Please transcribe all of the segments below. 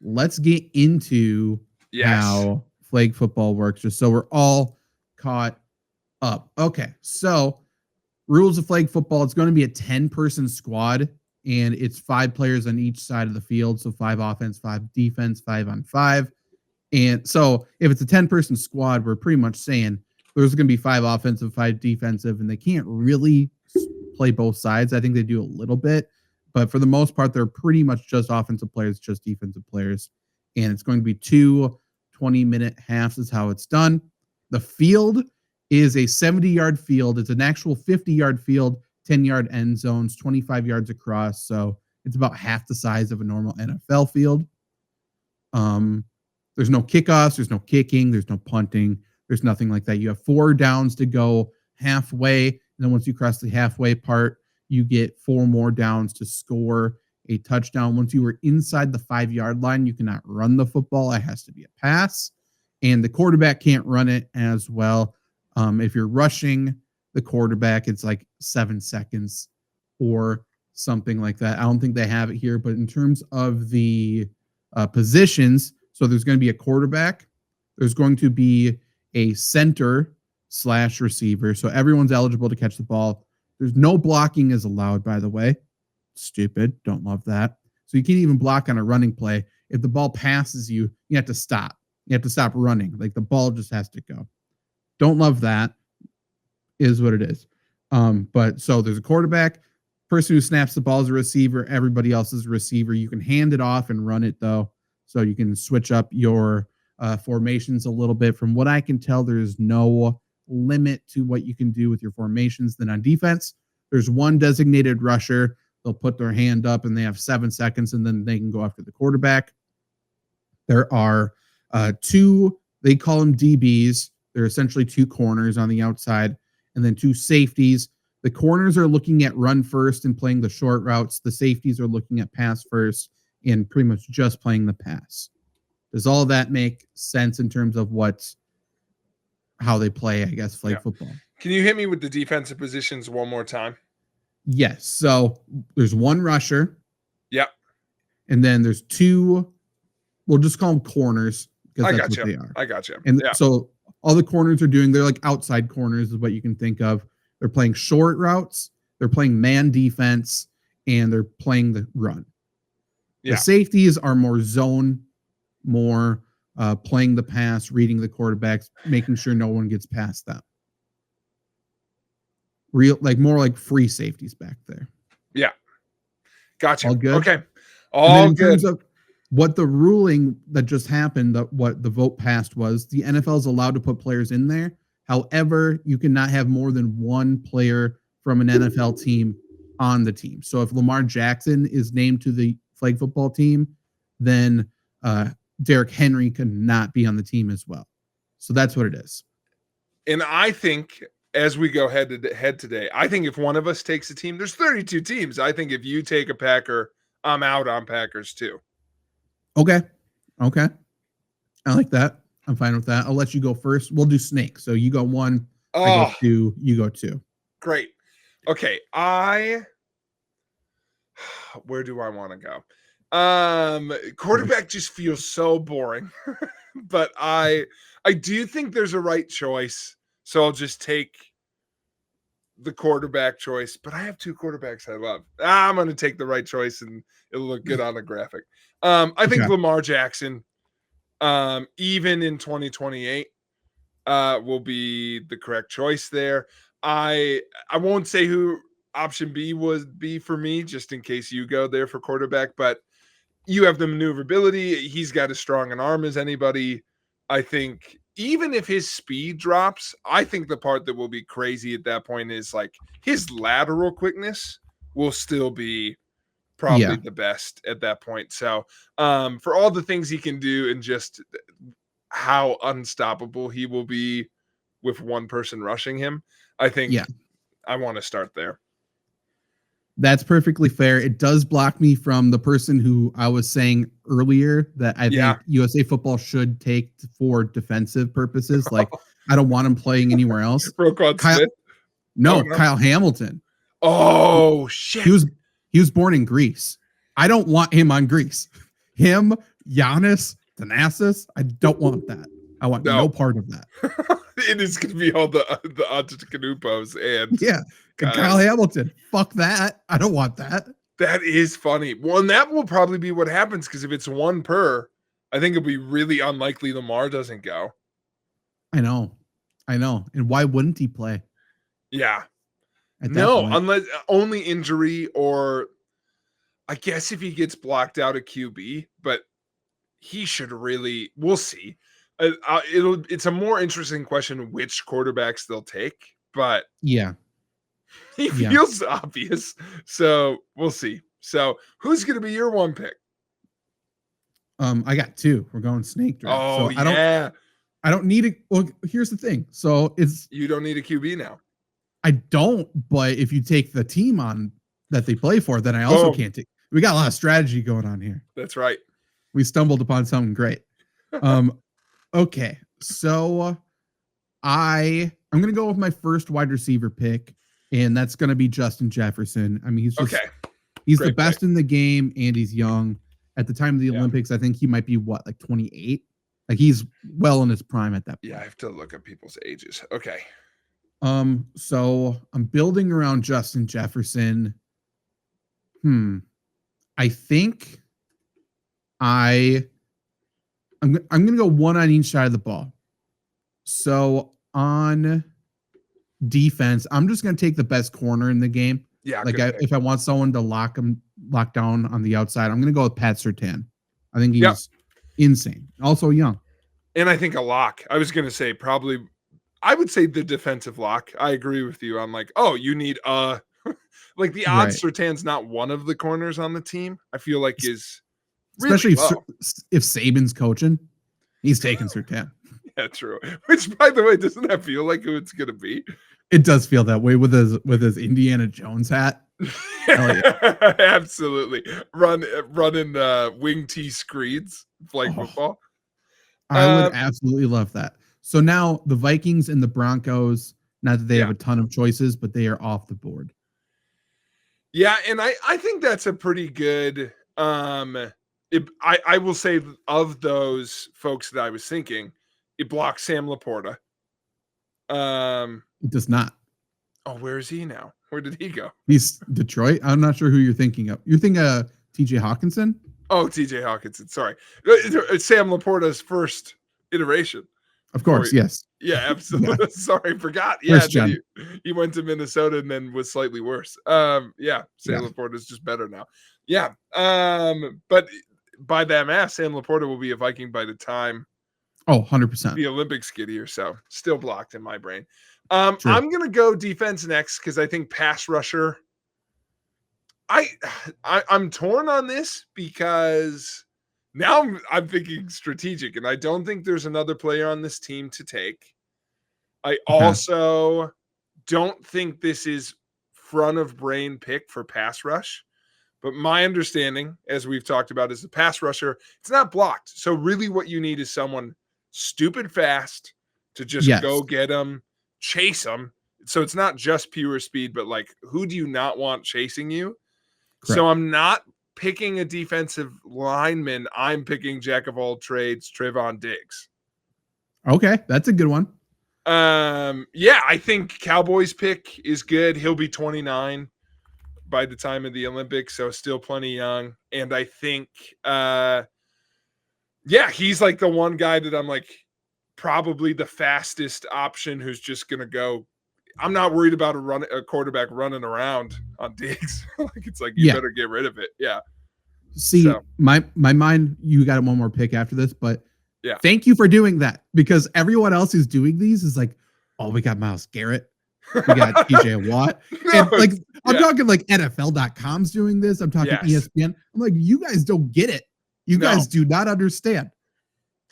let's get into how flag football works, just so we're all caught up. Okay, so rules of flag football, it's going to be a 10-person squad, and it's 5 players on each side of the field, so 5 offense, 5 defense, 5 on 5. And so if it's a 10-person squad, we're pretty much saying there's going to be 5 offensive, 5 defensive, and they can't really play both sides. I think they do a little bit, but for the most part, they're pretty much just offensive players, just defensive players. And it's going to be 2 20-minute halves is how it's done. The field is a 70-yard field. It's an actual 50-yard field, 10-yard end zones, 25 yards across. So it's about half the size of a normal NFL field. There's no kickoffs. There's no kicking. There's no punting. There's nothing like that. You have 4 downs to go halfway. And then once you cross the halfway part, you get 4 more downs to score a touchdown. Once you were inside the 5-yard line, you cannot run the football. It has to be a pass. And the quarterback can't run it as well. If you're rushing the quarterback, it's like 7 seconds or something like that. I don't think they have it here, but in terms of the positions, so there's going to be a quarterback. There's going to be a center / receiver. So everyone's eligible to catch the ball. There's no blocking is allowed, by the way. Stupid. Don't love that. So you can't even block on a running play. If the ball passes you, you have to stop. You have to stop running. Like the ball just has to go. Don't love that. Is what it is. But so there's a quarterback. Person who snaps the ball is a receiver. Everybody else is a receiver. You can hand it off and run it, though. So you can switch up your formations a little bit. From what I can tell, there's no limit to what you can do with your formations. Then on defense, there's 1 designated rusher. They'll put their hand up and they have 7 seconds, and then they can go after the quarterback. There are 2, they call them DBs. They're essentially 2 corners on the outside, and then 2 safeties. The corners are looking at run first and playing the short routes. The safeties are looking at pass first and pretty much just playing the pass. Does all that make sense in terms of how they play, I guess, flag football? Can you hit me with the defensive positions one more time? Yes. So there's 1 rusher. Yep. And then there's 2, we'll just call them corners because that's what they are. I got you. And so all the corners are doing, they're like outside corners is what you can think of. They're playing short routes, they're playing man defense, and they're playing the run. The safeties are more zone, more playing the pass, reading the quarterbacks, making sure no one gets past them. More like free safeties back there. Yeah. Gotcha. All good? Okay. All in good. Terms of what the ruling that just happened, what the vote passed was the NFL is allowed to put players in there. However, you cannot have more than 1 player from an NFL team on the team. So if Lamar Jackson is named to the flag football team, then Derrick Henry could not be on the team as well. So that's what it is. And I think as we go head to head today, I think if one of us takes a team, there's 32 teams. I think if you take a Packer, I'm out on Packers too. Okay. I like that. I'm fine with that. I'll let you go first. We'll do snake. So you go 1, I go 2, you go 2. Great. Okay. Where do I want to go? Quarterback just feels so boring, but I do think there's a right choice. So I'll just take the quarterback choice, but I have 2 quarterbacks I love. I'm going to take the right choice and it'll look good on the graphic. I think Lamar Jackson, even in 2028, will be the correct choice there. I won't say who option B would be for me, just in case you go there for quarterback, but you have the maneuverability. He's got as strong an arm as anybody. I think even if his speed drops, I think the part that will be crazy at that point is like his lateral quickness will still be probably the best at that point. So for all the things he can do and just how unstoppable he will be with 1 person rushing him, I think I want to start there. That's perfectly fair. It does block me from the person who I was saying earlier that I think USA football should take for defensive purposes. Like, I don't want him playing anywhere else. Kyle Hamilton. Oh, shit. He was born in Greece. I don't want him on Greece. Him Giannis, Thanasis. I don't want that. I want no part of that. It is going to be all the Antetokounmpos and and Kyle Hamilton. Fuck that. I don't want that. That is funny. Well, and that will probably be what happens because if it's one per, I think it'll be really unlikely Lamar doesn't go. I know. And why wouldn't he play? Yeah. No, unless only injury or I guess if he gets blocked out at QB, but he should really, we'll see. It's a more interesting question which quarterbacks they'll take, but he feels obvious. So we'll see. So who's going to be your one pick? I got two. We're going snake draft. Oh, so I don't need it. Well, here's the thing. So you don't need a QB now. I don't, but if you take the team on that they play for, then I also can't take. We got a lot of strategy going on here. That's right. We stumbled upon something great. Okay. So I'm going to go with my first wide receiver pick, and that's going to be Justin Jefferson. I mean, he's the best in the game, and he's young. At the time of the Olympics, I think he might be 28? Like he's well in his prime at that point. Yeah, I have to look at people's ages. Okay. So I'm building around Justin Jefferson. I think I'm going to go one on each side of the ball. So on defense, I'm just going to take the best corner in the game. Yeah. Like if I want someone to lock down on the outside, I'm going to go with Pat Surtain. I think he's insane. Also young. And I think a lock. I was going to say probably, I would say the defensive lock. I agree with you. I'm like, you need like the odds Surtain's not one of the corners on the team. I feel like is really especially if Saban's coaching, he's taking Surtain. Yeah, true. Which, by the way, doesn't that feel like who it's going to be? It does feel that way with his Indiana Jones hat. Absolutely. Running wing tee screens, flag football. I would absolutely love that. So now the Vikings and the Broncos, not that they have a ton of choices, but they are off the board. Yeah, and I think that's a pretty good I will say of those folks that I was thinking, it blocks Sam Laporta. It does not. Oh, where is he now? Where did he go? He's Detroit. I'm not sure who you're thinking of. You're thinking of TJ Hawkinson? Oh, TJ Hawkinson. Sorry. Sam Laporta's first iteration. Of course, yes. Yeah, absolutely. Yeah. Sorry, forgot. Yeah, he went to Minnesota and then was slightly worse. Sam Laporta's just better now. Yeah. But by that math, Sam Laporta will be a Viking by the time 100%. The Olympics get here, so still blocked in my brain. I'm going to go defense next because I think pass rusher. I'm torn on this because now I'm thinking strategic, and I don't think there's another player on this team to take. I also don't think this is front of brain pick for pass rush. But my understanding, as we've talked about, is the pass rusher, it's not blocked. So really what you need is someone stupid fast to just go get them, chase them. So it's not just pure speed, but like, who do you not want chasing you? Correct. So I'm not picking a defensive lineman. I'm picking jack of all trades, Trayvon Diggs. Okay, that's a good one. I think Cowboys pick is good. He'll be 29 by the time of the Olympics, so still plenty young. And I think, he's like the one guy that I'm like probably the fastest option who's just going to go. I'm not worried about a quarterback running around on Diggs. Like it's like, you better get rid of it. Yeah. See, my mind, you got one more pick after this, but thank you for doing that because everyone else who's doing these is like, we got Myles Garrett. We got TJ Watt. And like, I'm talking like NFL.com's doing this. I'm talking ESPN. I'm like, you guys don't get it. You guys do not understand.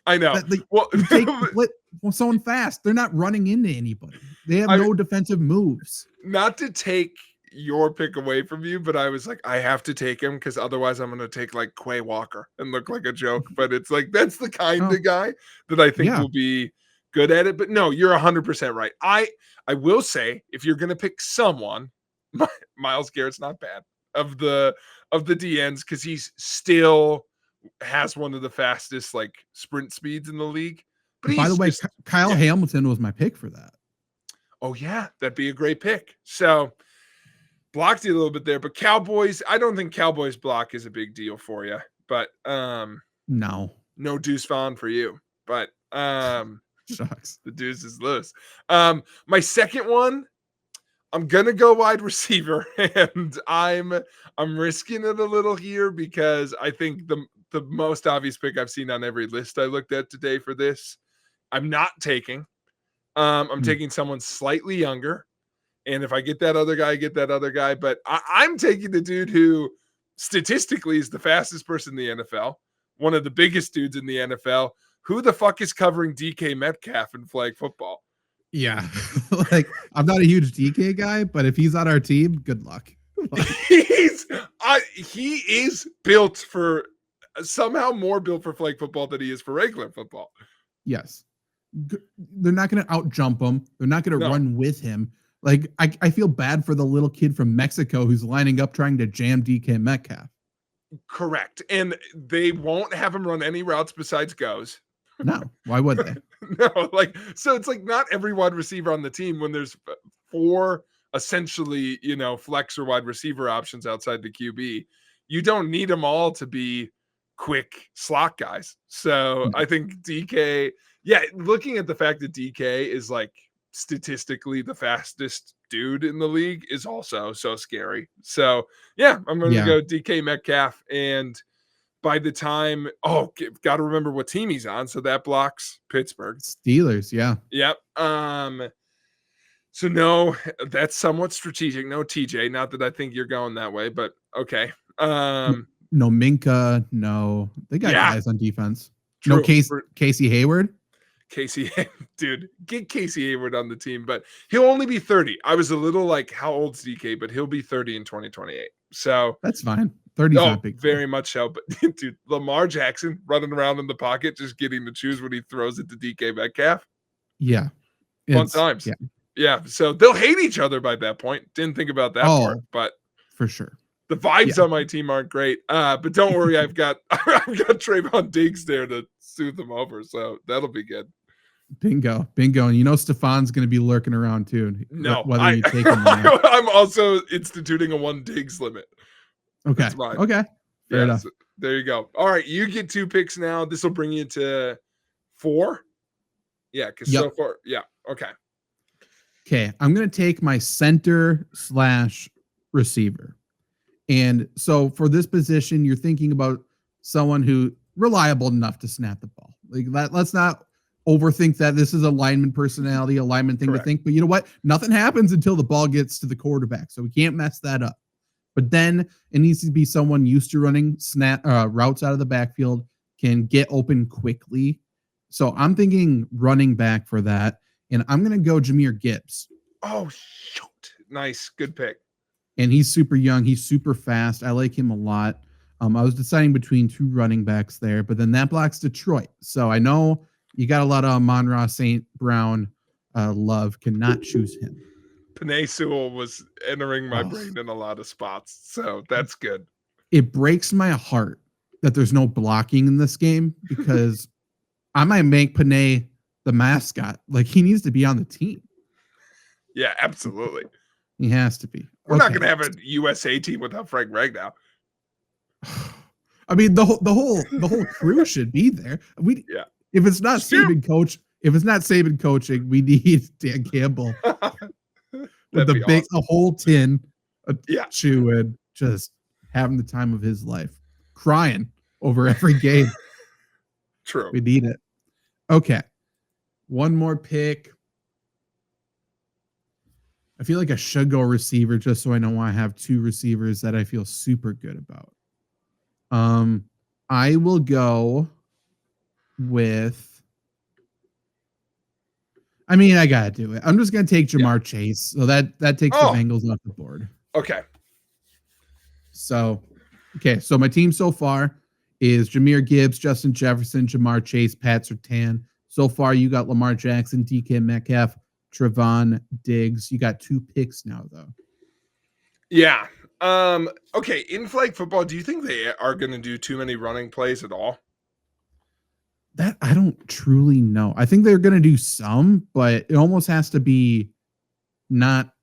I know. That, someone fast. They're not running into anybody. They have no defensive moves. Not to take your pick away from you, but I was like, I have to take him because otherwise I'm going to take like Quay Walker and look like a joke. But it's like, that's the kind of guy that I think will be good at it. But no, you're 100% right. I will say, if you're going to pick someone, Myles Garrett's not bad of the DNs because he's still has one of the fastest like sprint speeds in the league. But By the way, just, Kyle Hamilton was my pick for that. Oh yeah, that'd be a great pick. So blocked you a little bit there, but Cowboys, I don't think Cowboys block is a big deal for you. But no Deuce Vaughn for you. But shucks. The deuce is loose. My second one, I'm gonna go wide receiver, and I'm risking it a little here because I think the most obvious pick I've seen on every list I looked at today for this, I'm not taking. I'm taking someone slightly younger, and if I get that other guy, I get that other guy. But I'm taking the dude who statistically is the fastest person in the NFL, one of the biggest dudes in the NFL. Who the fuck is covering DK Metcalf in flag football? Yeah. Like, I'm not a huge DK guy, but if he's on our team, good luck. He is built for somehow more built for flag football than he is for regular football. Yes. They're not going to out jump him. They're not going to run with him. Like, I feel bad for the little kid from Mexico who's lining up trying to jam DK Metcalf. Correct. And they won't have him run any routes besides goes. No, why would they? No, like, so it's like not every wide receiver on the team when there's 4 essentially, flex or wide receiver options outside the QB. You don't need them all to be quick slot guys. So I think DK, looking at the fact that DK is like statistically the fastest dude in the league is also so scary. So I'm going to go DK Metcalf, and by the time, got to remember what team he's on. So that blocks Pittsburgh Steelers. Yeah. Yep. So no, that's somewhat strategic. No TJ, not that I think you're going that way, but okay. No Minka. No, they got guys on defense. True. No Casey Hayward. Dude, get Casey Hayward on the team, but he'll only be 30. I was a little like, how old's DK? But he'll be 30 in 2028. So that's fine. 30 is not big. Very much so. But dude, Lamar Jackson running around in the pocket, just getting to choose when he throws it to DK Metcalf. Yeah. Fun times. Yeah. So they'll hate each other by that point. Didn't think about that part, but for sure. The vibes on my team aren't great. But don't worry, I've got Trayvon Diggs there to soothe them over. So that'll be good. Bingo. And Stefan's going to be lurking around too. No, whether you take him or not. I'm also instituting a 1 Diggs limit. Okay. Okay. Fair enough. So there you go. All right. You get 2 picks now. This will bring you to 4. Yeah. Because so far. Yeah. Okay. Okay. I'm going to take my center / receiver. And so for this position, you're thinking about someone who reliable enough to snap the ball. Like, let's not overthink that this is a lineman personality, a lineman thing to think. But you know what? Nothing happens until the ball gets to the quarterback. So we can't mess that up. But then it needs to be someone used to running routes out of the backfield, can get open quickly. So I'm thinking running back for that. And I'm going to go Jahmyr Gibbs. Oh, shoot. Nice. Good pick. And he's super young. He's super fast. I like him a lot. I was deciding between 2 running backs there, but then that blocks Detroit. So I know you got a lot of Amon-Ra St. Brown love. Cannot choose him. Penei Sewell was entering my brain in a lot of spots. So that's good. It breaks my heart that there's no blocking in this game because I might make Penei the mascot. Like, he needs to be on the team. Yeah, absolutely. He has to be. We're not going to have a USA team without Frank Ragnow. I mean, the whole crew should be there. If it's not Saban coaching, we need Dan Campbell with a whole tin of chew and just having the time of his life, crying over every game. True. We need it. Okay. One more pick. I feel like I should go receiver just so I know I have 2 receivers that I feel super good about. I will go with, I got to do it. I'm just going to take Jamar Chase. So that takes the Bengals off the board. Okay. So my team so far is Jahmyr Gibbs, Justin Jefferson, Jamar Chase, Pat Surtain. So far, you got Lamar Jackson, DK Metcalf, Trayvon Diggs. You got 2 picks now, though. Yeah. Okay, in flag football, do you think they are going to do too many running plays at all? That I don't truly know. I think they're going to do some, but it almost has to be not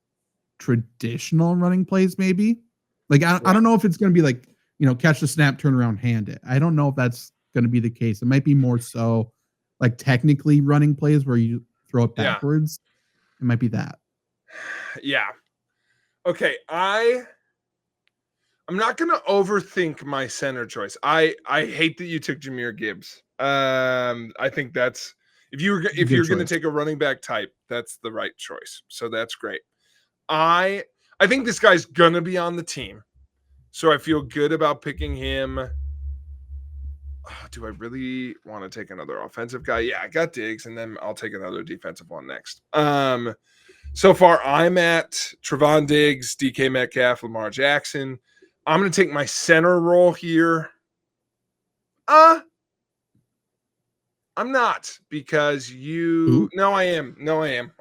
traditional running plays, maybe. Like, I don't know if it's going to be like, catch the snap, turn around, hand it. I don't know if that's going to be the case. It might be more so like technically running plays where you throw it Yeah. backwards. It might be that. Yeah. Okay, I'm not going to overthink my center choice. I hate that you took Jahmyr Gibbs. I think that's if you're going to take a running back type, that's the right choice. So that's great. I think this guy's going to be on the team. So I feel good about picking him. Do I really want to take another offensive guy? Yeah, I got Diggs, and then I'll take another defensive one next. So far, I'm at Trevon Diggs, DK Metcalf, Lamar Jackson. I'm going to take my center role here. I'm not because you. No, I am.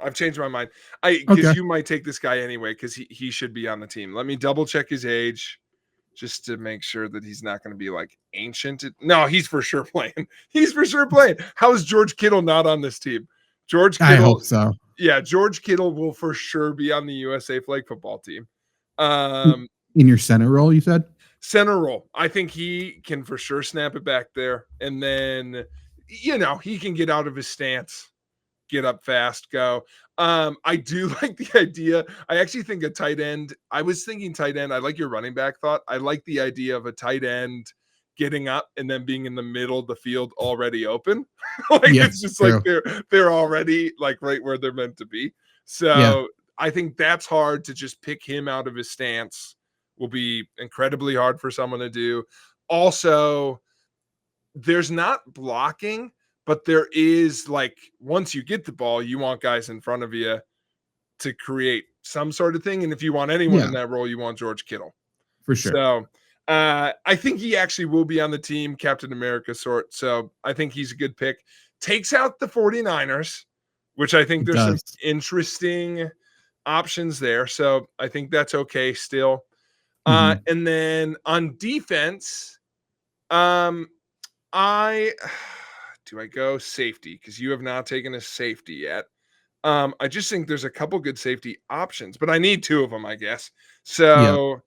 I've changed my mind. Because you might take this guy anyway because he should be on the team. Let me double check his age just to make sure that he's not going to be like ancient. No, he's for sure playing. How is George Kittle not on this team? George Kittle. I hope so. Yeah, George Kittle will for sure be on the USA flag football team. In your center role, you said? Center role. I think he can for sure snap it back there. And then, he can get out of his stance, get up fast, go. I do like the idea. I actually think a tight end. I was thinking tight end. I like your running back thought. I like the idea of a tight end getting up and then being in the middle of the field already open. It's just true. Like they're already like right where they're meant to be. So I think that's hard to just pick him out of his stance. Will be incredibly hard for someone to do. Also, there's not blocking, but there is like once you get the ball, you want guys in front of you to create some sort of thing. And if you want anyone in that role, you want George Kittle. For sure. So I think he actually will be on the team, Captain America sort. So I think he's a good pick. Takes out the 49ers, which I think there's some interesting options there. So I think that's okay still. And then on defense, do I go safety? Because you have not taken a safety yet. I just think there's a couple good safety options, but I need two of them, I guess. So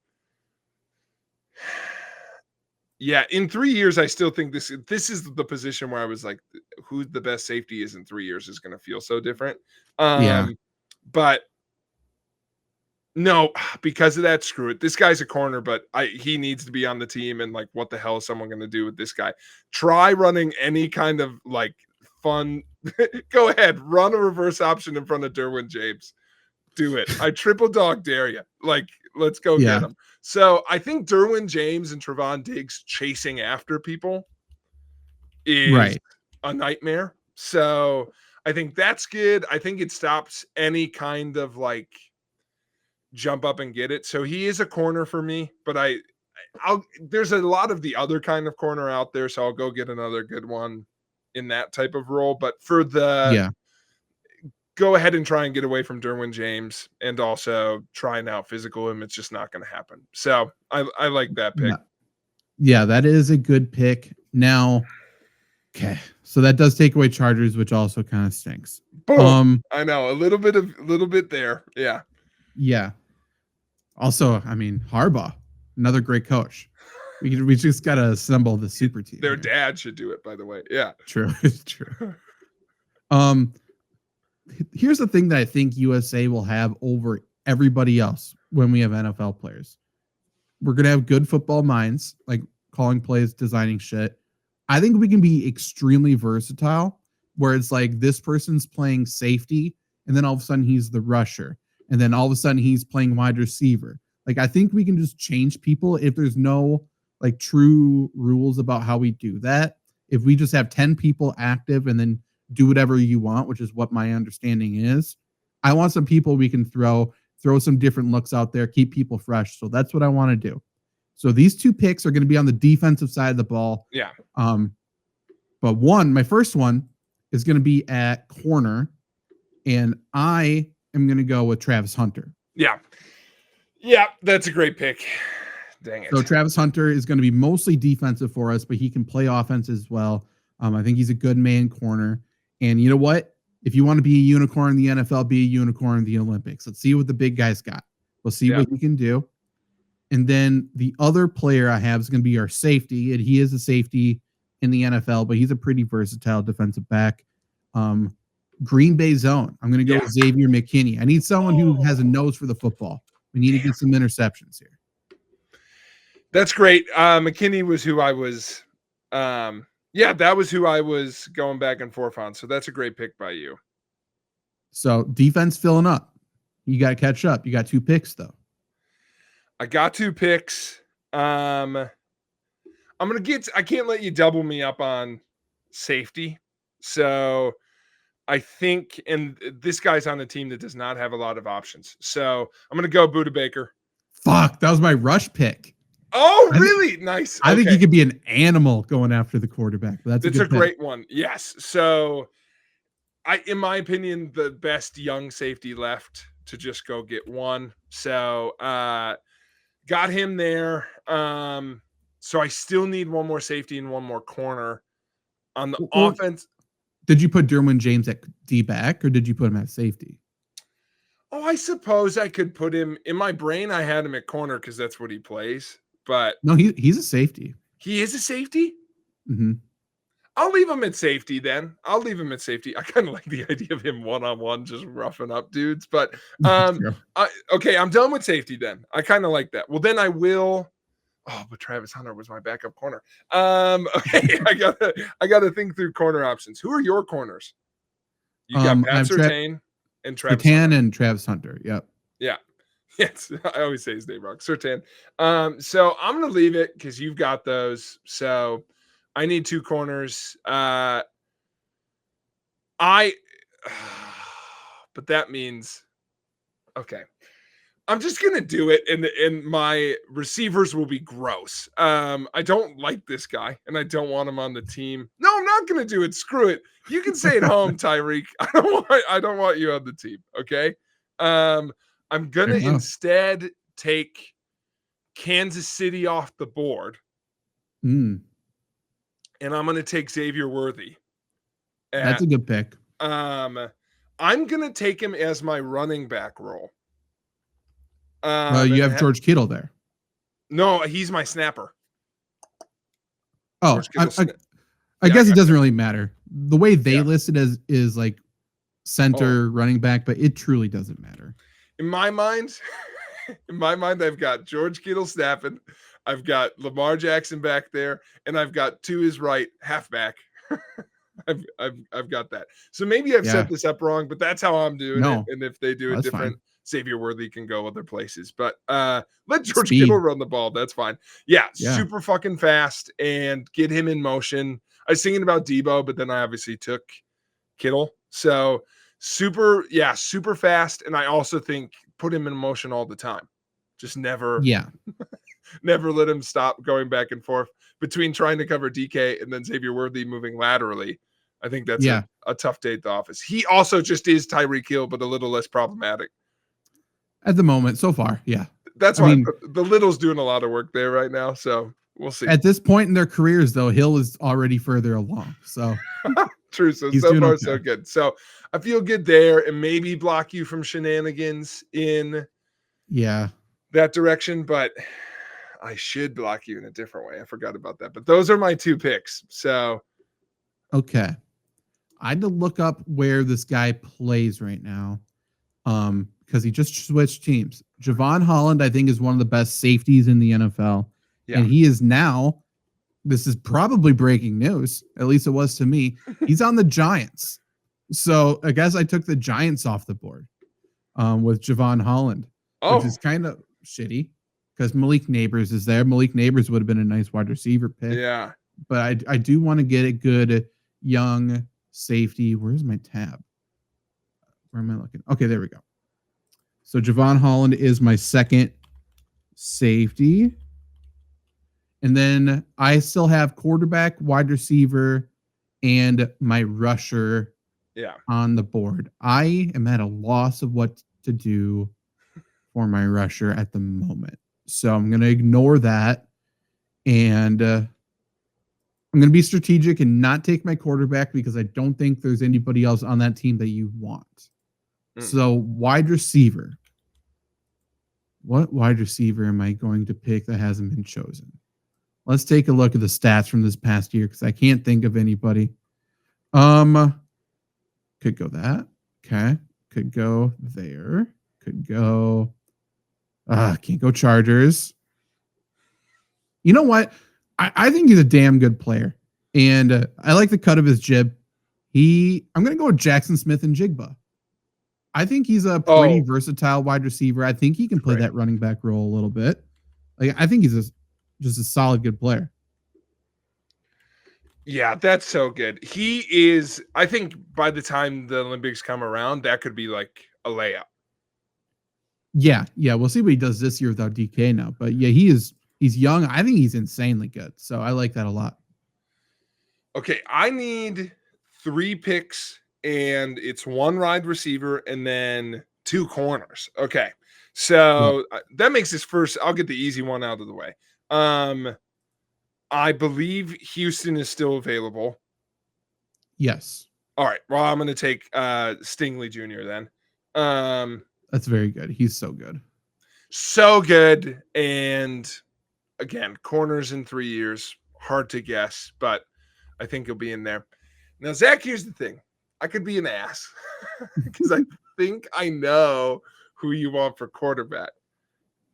in 3 years, I still think this is the position where I was like, who the best safety is in 3 years is going to feel so different. But no, because of that, screw it. This guy's a corner, but he needs to be on the team. And like, what the hell is someone going to do with this guy? Try running any kind of like fun. Go ahead, run a reverse option in front of Derwin James. Do it. I triple dog dare you. Like, let's go get him. So I think Derwin James and Trevon Diggs chasing after people is a nightmare. So I think that's good. I think it stops any kind of like jump up and get it. So he is a corner for me, but there's a lot of the other kind of corner out there. So I'll go get another good one in that type of role. But for the go ahead and try and get away from Derwin James and also try and out physical him. It's just not going to happen. So I like that pick. Yeah, that is a good pick. Now, okay. So that does take away Chargers, which also kind of stinks. Boom. I know a little bit there. Yeah. Yeah. Also, I mean, Harbaugh, another great coach. We just got to assemble the super team. Their dad should do it, by the way. Yeah. True. It's true. Here's the thing that I think USA will have over everybody else when we have NFL players. We're going to have good football minds, like calling plays, designing shit. I think we can be extremely versatile, where it's like this person's playing safety, and then all of a sudden he's the rusher, and then all of a sudden he's playing wide receiver. Like, I think we can just change people if there's no like true rules about how we do that. If we just have 10 people active and then do whatever you want, which is what my understanding is. I want some people we can throw some different looks out there, keep people fresh. So that's what I want to do. So these two picks are going to be on the defensive side of the ball. Yeah. But my first one is going to be at corner, and I am going to go with Travis Hunter. Yeah. Yeah, that's a great pick. Dang it. So Travis Hunter is going to be mostly defensive for us, but he can play offense as well. I think he's a good man corner. And you know what? If you want to be a unicorn in the NFL, be a unicorn in the Olympics. Let's see what the big guys got. We'll see what he can do. And then the other player I have is going to be our safety. And he is a safety in the NFL, but he's a pretty versatile defensive back. Green Bay zone. I'm going to go with Xavier McKinney. I need someone who has a nose for the football. We need to get some interceptions here. That's great. McKinney was who I was. That was who I was going back and forth on. So that's a great pick by you. So defense filling up. You got to catch up. You got 2 picks though. I got 2 picks. I can't let you double me up on safety. So I think, and this guy's on a team that does not have a lot of options. So I'm going to go Budda Baker. Fuck, that was my rush pick. Oh, really? Nice. I think he could be an animal going after the quarterback. But that's a great one. Yes. So in my opinion, the best young safety left to just go get one. So got him there. So I still need one more safety and one more corner on the offense. Did you put Derwin James at D-back or did you put him at safety? Oh, I suppose I could put him in my brain. I had him at corner because that's what he plays. But no, he's a safety. He is a safety? Mm-hmm. I'll leave him at safety then. I kind of like the idea of him one-on-one just roughing up dudes. But okay, I'm done with safety then. I kind of like that. Well, then I will. Oh, but Travis Hunter was my backup corner. Okay, I gotta think through corner options. Who are your corners? You got Pat Surtain and Travis Hunter. And Travis Hunter. Yep. Yeah. Yes, I always say his name wrong. Surtain. So I'm gonna leave it because you've got those. So I need 2 corners. But that means okay. I'm just gonna do it, and my receivers will be gross. I don't like this guy, and I don't want him on the team. No, I'm not gonna do it. Screw it. You can stay at home, Tyreek. I don't want you on the team. Okay. I'm gonna instead take Kansas City off the board, and I'm gonna take Xavier Worthy. That's a good pick. I'm gonna take him as my running back role. You have George Kittle there. No, he's my snapper. Oh, I guess it doesn't really matter. The way they listed is like center running back, but it truly doesn't matter. In my mind, I've got George Kittle snapping. I've got Lamar Jackson back there, and I've got to his right halfback. I've got that. So maybe I've set this up wrong, but that's how I'm doing it. And if they do it different, fine. Xavier Worthy can go other places. But let George Kittle run the ball. That's fine. Yeah, super fucking fast and get him in motion. I was thinking about Debo, but then I obviously took Kittle. So super fast. And I also think put him in motion all the time. Just never let him stop going back and forth between trying to cover DK and then Xavier Worthy moving laterally. I think that's a tough day at the office. He also just is Tyreek Hill, but a little less problematic. At the moment, so far, yeah. That's why the Little's doing a lot of work there right now, so we'll see. At this point in their careers, though, Hill is already further along, so. True, so far, so good. So I feel good there, and maybe block you from shenanigans in that direction, but I should block you in a different way. I forgot about that, but those are my 2 picks, so. Okay. I had to look up where this guy plays right now. Because he just switched teams. Javon Holland, I think, is one of the best safeties in the NFL. Yeah. And he is now, this is probably breaking news, at least it was to me, he's on the Giants. So I guess I took the Giants off the board with Javon Holland, which is kind of shitty because Malik Neighbors is there. Malik Neighbors would have been a nice wide receiver pick. Yeah. But I do want to get a good young safety. Where's my tab? Where am I looking? Okay, there we go. So Javon Holland is my second safety. And then I still have quarterback, wide receiver, and my rusher on the board. I am at a loss of what to do for my rusher at the moment. So I'm going to ignore that. And I'm going to be strategic and not take my quarterback because I don't think there's anybody else on that team that you want. So wide receiver. What wide receiver am I going to pick that hasn't been chosen? Let's take a look at the stats from this past year because I can't think of anybody. Could go that. Okay. Could go there. Could go. Can't go Chargers. You know what? I think he's a damn good player. And I like the cut of his jib. I'm going to go with Jackson Smith and Jigba. I think he's a pretty versatile wide receiver. I think he can play that running back role a little bit. Like I think he's just a solid, good player. Yeah, that's so good. He is, I think by the time the Olympics come around, that could be like a layup. Yeah. We'll see what he does this year without DK now. But yeah, he's young. I think he's insanely good. So I like that a lot. Okay, I need 3 picks, and it's 1 wide receiver and then 2 corners. Okay, so that makes this first. I'll get the easy one out of the way. I believe Houston is still available. Yes. All right. Well, I'm going to take Stingley Jr. then. That's very good. He's so good. So good. And again, corners in 3 years. Hard to guess, but I think he'll be in there. Now, Zach, here's the thing. I could be an ass because I think I know who you want for quarterback.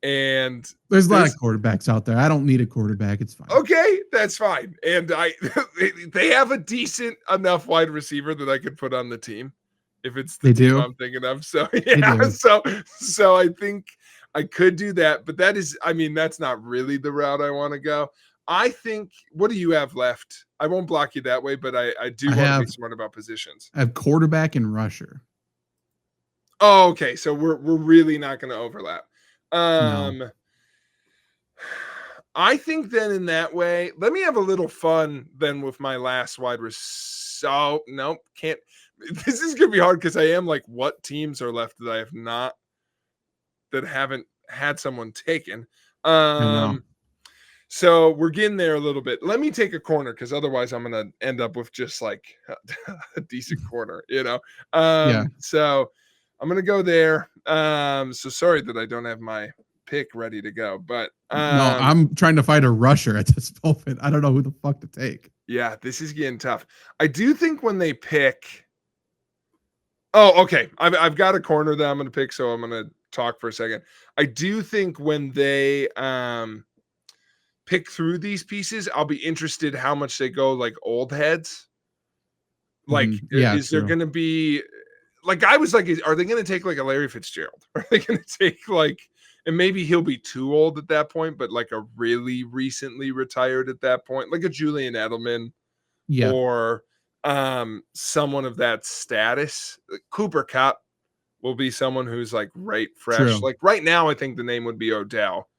And there's a lot of quarterbacks out there. I don't need a quarterback. It's fine. Okay, that's fine. And they have a decent enough wide receiver that I could put on the team if it's the team I'm thinking of. So yeah, so I think I could do that. But that's not really the route I want to go. I think, what do you have left? I won't block you that way, but I do want to be smart about positions. I have quarterback and rusher. Oh, okay. So we're really not going to overlap. No. I think then in that way, let me have a little fun then with my last wide receiver. So nope, can't. This is gonna be hard because I am like, what teams are left that I have not, that haven't had someone taken. So we're getting there a little bit. Let me take a corner because otherwise I'm gonna end up with just like a decent corner, So I'm gonna go there. So sorry that I don't have my pick ready to go, but no, I'm trying to find a rusher at this moment. I don't know who the fuck to take. Yeah, this is getting tough. I do think when they pick. Oh, okay. I've got a corner that I'm gonna pick, so I'm gonna talk for a second. I do think when they pick through these pieces, I'll be interested how much they go like old heads. Like, is there going to be, like, I was like, are they going to take like a Larry Fitzgerald? Are they going to take like, and maybe he'll be too old at that point, but like a really recently retired at that point, like a Julian Edelman, or someone of that status. Cooper Kupp will be someone who's like right fresh. True. Like right now, I think the name would be Odell,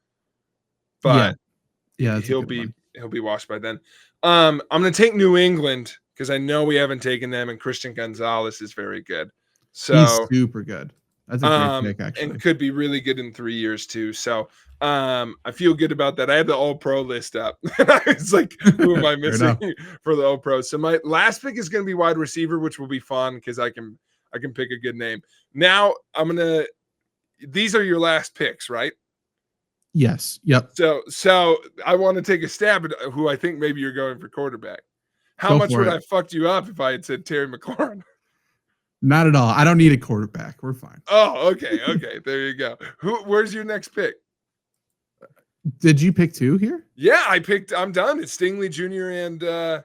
but he'll be washed by then. I'm going to take New England because I know we haven't taken them, and Christian Gonzalez is very good. So he's super good. That's a great pick, actually, and could be really good in 3 years too. So I feel good about that. I had the All Pro list up. I was like, who am I missing for the All Pro? So my last pick is going to be wide receiver, which will be fun because I can pick a good name. Now these are your last picks, right? Yes. Yep. So I want to take a stab at who I think maybe you're going for quarterback. How much would I fucked you up if I had said Terry McLaurin? Not at all. I don't need a quarterback. We're fine. Oh, okay. There you go. Where's your next pick? Did you pick 2 here? Yeah, I'm done. It's Stingley Jr. and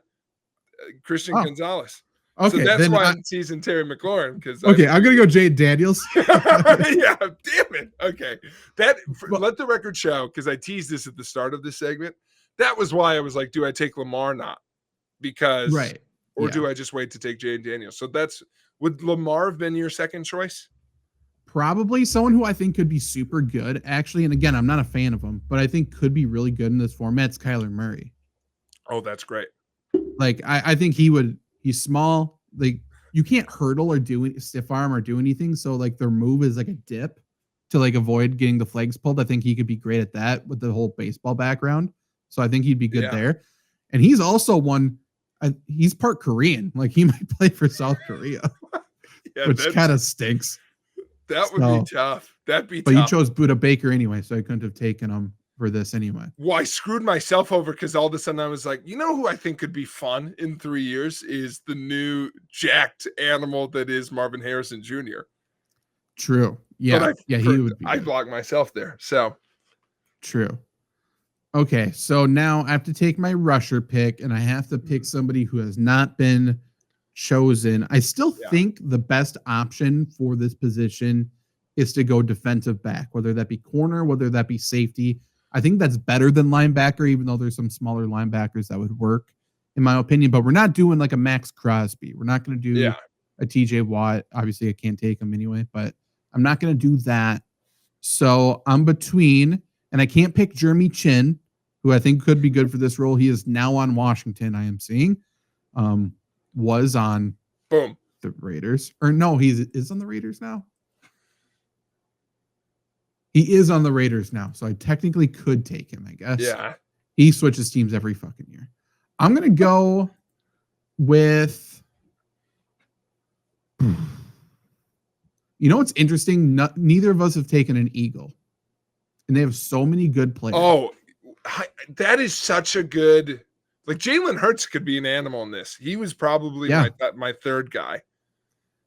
Christian Gonzalez. Okay, so that's why I'm teasing Terry McLaurin because. Okay, I'm gonna go Jade Daniels. Yeah, damn it. Okay, let the record show because I teased this at the start of this segment. That was why I was like, do I take Lamar? Not because do I just wait to take Jade Daniels? So would Lamar have been your second choice? Probably someone who I think could be super good, actually. And again, I'm not a fan of him, but I think could be really good in this format. It's Kyler Murray. Oh, that's great. Like I think he's small. Like you can't hurdle or do stiff arm or do anything. So like their move is like a dip to like avoid getting the flags pulled. I think he could be great at that with the whole baseball background. So I think he'd be good there. And he's also he's part Korean. Like he might play for South Korea, which kind of stinks. That would be tough. That'd be tough. But you chose Buda Baker anyway, so I couldn't have taken him for this anyway. Well, I screwed myself over because all of a sudden I was like, you know who I think could be fun in 3 years is the new jacked animal that is Marvin Harrison Jr. True. Yeah. He would be. I blocked myself there. So true. Okay, so now I have to take my rusher pick, and I have to pick somebody who has not been chosen. I still think the best option for this position is to go defensive back, whether that be corner, whether that be safety. I think that's better than linebacker, even though there's some smaller linebackers that would work, in my opinion. But we're not doing like a Max Crosby. We're not going to do a TJ Watt. Obviously, I can't take him anyway, but I'm not going to do that. So I'm between, and I can't pick Jeremy Chin, who I think could be good for this role. He is now on Washington, I am seeing. Was on the Raiders. Or no, he is on the Raiders now. He is on the Raiders now, so I technically could take him, I guess. Yeah. He switches teams every fucking year. I'm going to go with... You know what's interesting? Neither of us have taken an Eagle. And they have so many good players. Oh, that is such a good... Like, Jalen Hurts could be an animal in this. He was probably my third guy.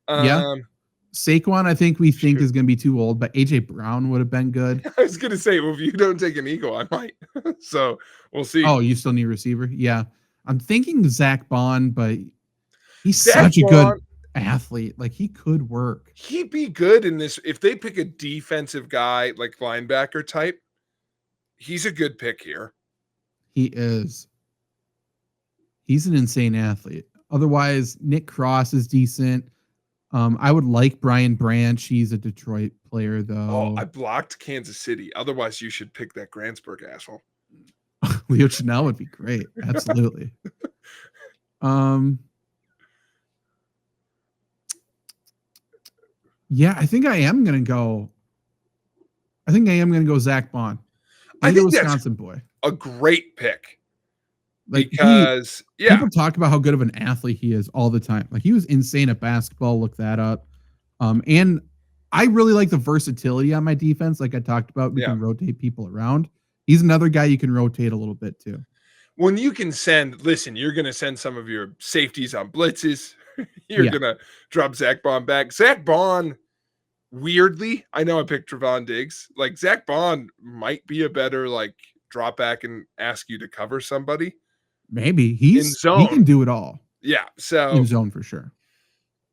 Saquon, I think we think is going to be too old, but AJ Brown would have been good. I was going to say, well, if you don't take an Eagle, I might. So we'll see. Oh, you still need a receiver? Yeah. I'm thinking Zach Bond, but he's such a good athlete. Like, he could work. He'd be good in this. If they pick a defensive guy, like linebacker type, he's a good pick here. He is. He's an insane athlete. Otherwise, Nick Cross is decent. I would like Brian Branch. He's a Detroit player, though. Oh, I blocked Kansas City. Otherwise, you should pick that Gransburg asshole. Leo Chanel would be great. Absolutely. Yeah, I think I am going to go. I think I am going to go Zach Bond. I think Wisconsin boy. A great pick. Like, because people talk about how good of an athlete he is all the time. Like, he was insane at basketball. Look that up. And I really like the versatility on my defense. Like I talked about, we can rotate people around. He's another guy you can rotate a little bit too. When you can you're going to send some of your safeties on blitzes. You're going to drop Zach Bond back. Zach Bond, weirdly, I know I picked Trevon Diggs. Like, Zach Bond might be a better, like, drop back and ask you to cover somebody. Maybe he can do it all. Yeah. So in zone for sure.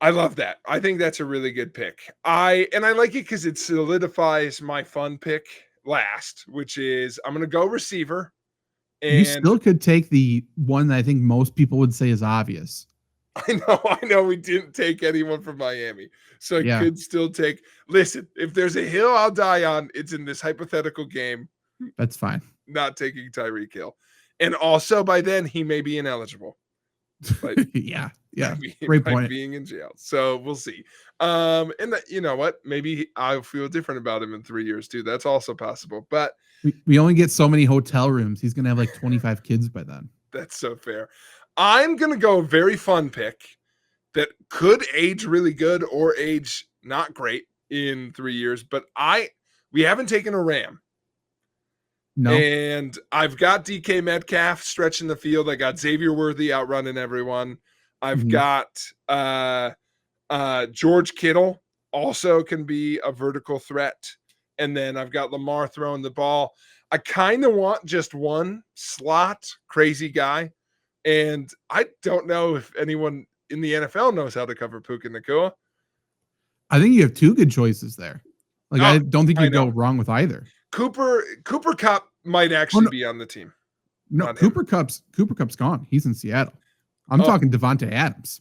I love that. I think that's a really good pick. I like it because it solidifies my fun pick last, which is I'm going to go receiver. And you still could take the one that I think most people would say is obvious. I know we didn't take anyone from Miami. So I could still take, listen, if there's a hill I'll die on, it's in this hypothetical game. That's fine. Not taking Tyreek Hill. And also by then he may be ineligible. But great point. Being in jail. So we'll see. And you know what? Maybe I'll feel different about him in 3 years too. That's also possible. But we only get so many hotel rooms. He's going to have like 25 kids by then. That's so fair. I'm going to go a very fun pick that could age really good or age not great in 3 years. But we haven't taken a Ram. No. And I've got DK Metcalf stretching the field. I got Xavier Worthy outrunning everyone. I've got George Kittle also can be a vertical threat. And then I've got Lamar throwing the ball. I kind of want just one slot crazy guy. And I don't know if anyone in the NFL knows how to cover Puka Nacua. I think you have two good choices there. Like, I don't think you'd go wrong with either. Cooper Kupp might actually be on the team. No, Cooper Kupp's gone. He's in Seattle. I'm talking Devontae Adams.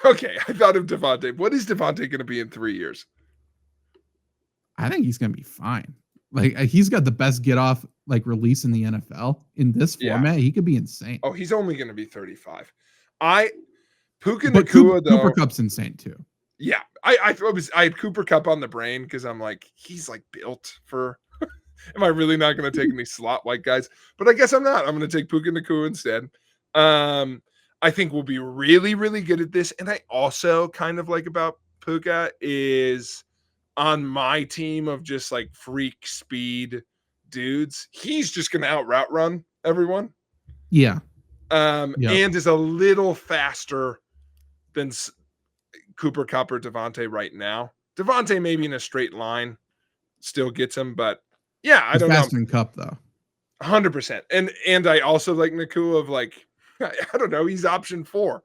Okay, I thought of Devontae. What is Devontae going to be in 3 years? I think he's going to be fine. Like, he's got the best get off like release in the NFL in this format. He could be insane. Oh, he's only going to be 35. Puka Nacua though. Cooper Kupp's insane too. Yeah, I had Cooper Kupp on the brain because I'm like, he's like built for. Am I really not going to take any slot white guys? But I guess I'm not. I'm going to take Puka Nacua instead. I think we'll be really, really good at this. And I also kind of like about Puka is on my team of just like freak speed dudes. He's just going to out route run everyone. Yeah. And is a little faster than Cooper Kupp or Devontae right now. Devontae maybe in a straight line still gets him, but yeah, I don't know. Faster than Kupp though. 100%. And I also like Nacua of like, I don't know, he's option 4,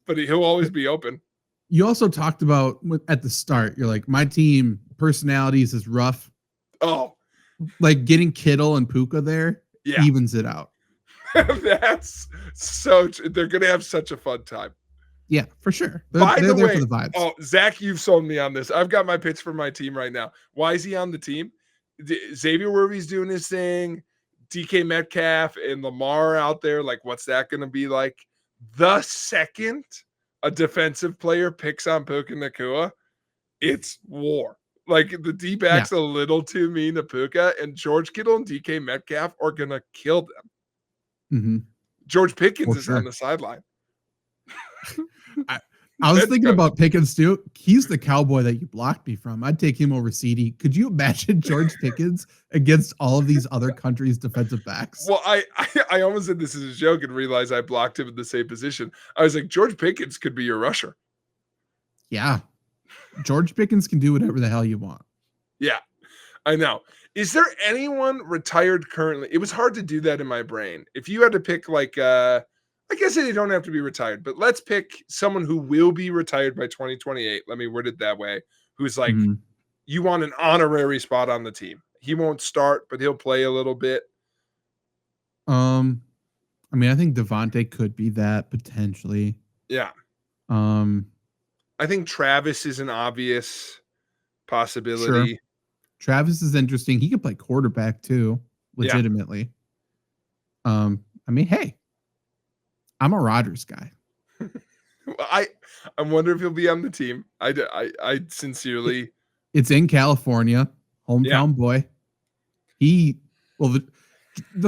but he'll always be open. You also talked about at the start, you're like, my team personalities is rough. Oh, like getting Kittle and Puka there evens it out. That's so, they're going to have such a fun time. Yeah, for sure. By the there way, for the vibes. Oh, Zach, you've sold me on this. I've got my pitch for my team right now. Why is he on the team? Xavier Worthy's doing his thing. DK Metcalf and Lamar out there. Like, what's that going to be like? The second a defensive player picks on Puka Nacua, it's war. Like, the D-backs a little too mean to Puka, and George Kittle and DK Metcalf are going to kill them. Mm-hmm. George Pickens is on the sideline. I was thinking about Pickens too. He's the cowboy that you blocked me from. I'd take him over CD. Could you imagine George Pickens against all of these other countries' defensive backs? Well, I almost said this as a joke and realized I blocked him in the same position. I was like, George Pickens could be your rusher. Yeah. George Pickens can do whatever the hell you want. Yeah, I know. Is there anyone retired currently? It was hard to do that in my brain. If you had to pick like I guess they don't have to be retired, but let's pick someone who will be retired by 2028. Let me word it that way. Who's like, you want an honorary spot on the team. He won't start, but he'll play a little bit. I mean, I think Devontae could be that potentially. Yeah. I think Travis is an obvious possibility. Sure. Travis is interesting. He could play quarterback too, legitimately. Yeah. I mean, hey, I'm a Rodgers guy. I wonder if he'll be on the team. I sincerely. It's in California, hometown boy. The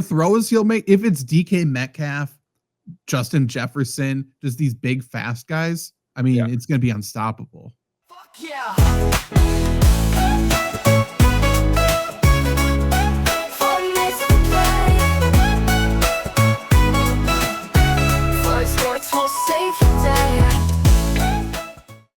throws he'll make, if it's DK Metcalf, Justin Jefferson, just these big fast guys, I mean, it's going to be unstoppable. Fuck yeah.